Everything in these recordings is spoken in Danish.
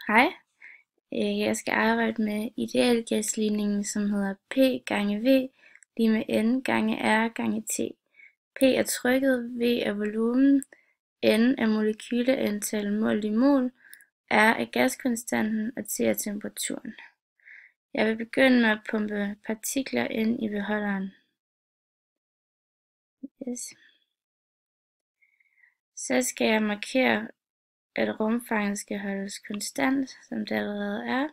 Hej, jeg skal arbejde med idealgasligningen, som hedder P gange V lige med N gange R gange T. P er trykket, V er volumen, N er molekyleantal målt i mol, R er gaskonstanten og T er temperaturen. Jeg vil begynde med at pumpe partikler ind i beholderen. Yes. Så skal jeg markere, at rumfanget skal holdes konstant, som det allerede er.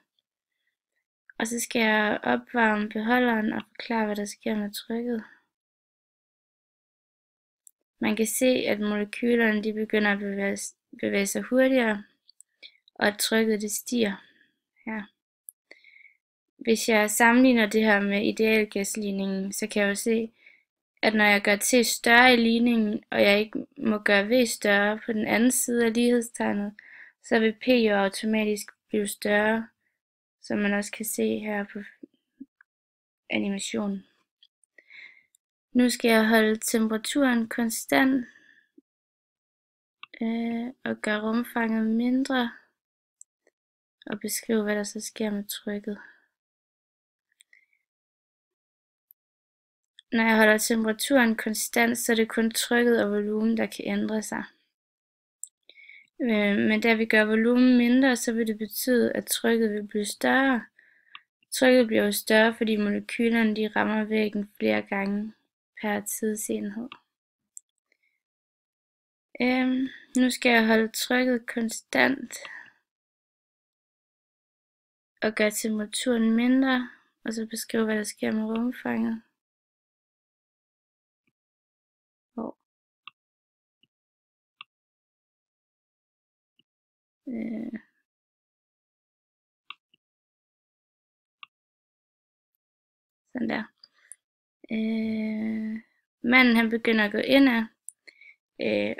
Og så skal jeg opvarme beholderen og forklare, hvad der sker med trykket. Man kan se, at molekylerne de begynder at bevæge sig hurtigere, og at trykket det stiger her. Hvis jeg sammenligner det her med idealgasligningen, så kan jeg jo se, at når jeg gør T større i ligningen, og jeg ikke må gøre V større på den anden side af lighedstegnet, så vil P jo automatisk blive større, som man også kan se her på animationen. Nu skal jeg holde temperaturen konstant og gøre rumfanget mindre og beskrive, hvad der så sker med trykket. Når jeg holder temperaturen konstant, så er det kun trykket og volumen, der kan ændre sig. Men da vi gør volumen mindre, så vil det betyde, at trykket vil blive større. Trykket bliver jo større, fordi molekylerne de rammer væggen flere gange per tidsenhed. Nu skal jeg holde trykket konstant og gøre temperaturen mindre, og så beskrive, hvad der sker med rumfanget. Sådan der. Manden han begynder at gå indad,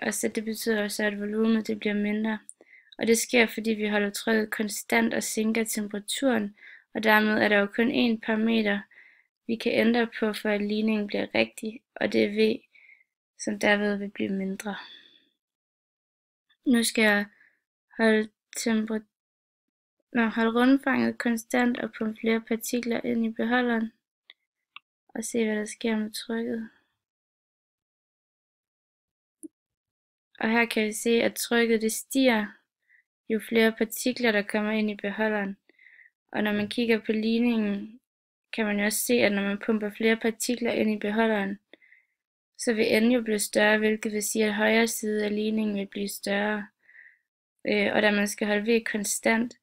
og så det betyder også, at volumet det bliver mindre. Og det sker, fordi vi holder trykket konstant og sænker temperaturen, og dermed er der jo kun én parameter, vi kan ændre på, for at ligningen bliver rigtig, og det er V, som derved vil blive mindre. Nu skal jeg holde rumfanget konstant og pumpe flere partikler ind i beholderen, og se, hvad der sker med trykket. Og her kan vi se, at trykket det stiger, jo flere partikler, der kommer ind i beholderen. Og når man kigger på ligningen, kan man jo også se, at når man pumper flere partikler ind i beholderen, så vil N jo blive større, hvilket vil sige, at højre side af ligningen vil blive større. Og da man skal holde V konstant,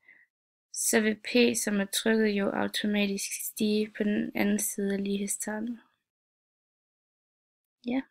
så vil P, som er trykket, jo automatisk stige på den anden side af lighedstegnet. Ja.